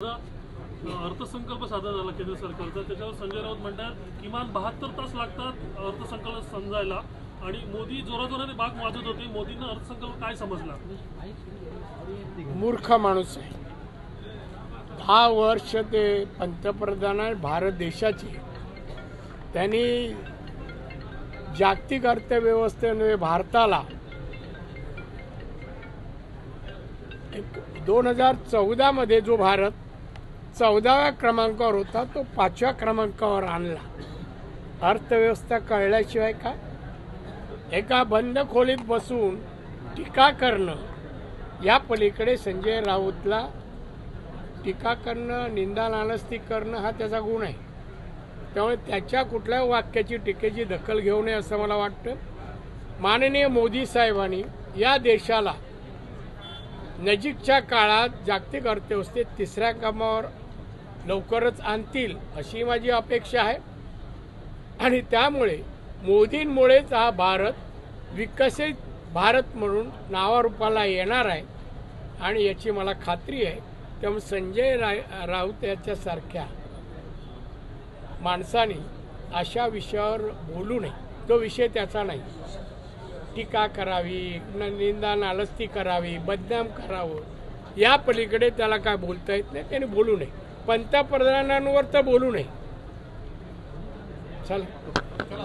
अर्थसंकल्प सादर झाला केंद्र सरकारचा, त्याच्यावर संजय राऊत म्हणतात किमान 72 तास लागतात अर्थसंकल्प समजायला, आणि मोदी जोराजोराने बाग वाजवत होते. मोदींना अर्थसंकल्प काय समजला? मूर्ख माणूस आहे. 10 वर्ष ते पंतप्रधान आहे भारत देशाचे. त्यांनी जागतिक अर्थव्यवस्थेने भारताला 2014 मध्ये जो भारत 14व्या क्रमांकावर होता तो 5व्या क्रमांकावर आणला. अर्थव्यवस्था कळल्याशिवाय का? एका बंद खोलीत बसून टीका करणं या पलीकडे संजय राऊतला टीका करणं, निंदा नालस्ती करणं हा त्याचा गुण आहे. त्यामुळे त्याच्या कुठल्या वाक्याची टीकेची दखल घेऊ नये असं मला वाटतं. माननीय मोदी साहेबांनी या देशाला नजीकच्या काळात जागतिक अर्थव्यवस्थेत 3ऱ्या क्रमांकावर लवकरच आणतील अशी माझी अपेक्षा आहे. आणि त्यामुळे मोदींमुळेच हा भारत विकसित भारत म्हणून नावारूपाला येणार आहे आणि याची मला खात्री आहे. त्यामुळे संजय राऊत याच्यासारख्या माणसाने अशा विषयावर बोलू नये. तो विषय त्याचा नाही. टीका करावी, निंदा नालस्ती करावी, बदनाम करावं या पलीकडे त्याला काय बोलता येत नाही. त्याने बोलू नये. पंतप्रधानांवर तर बोलू नये. चला.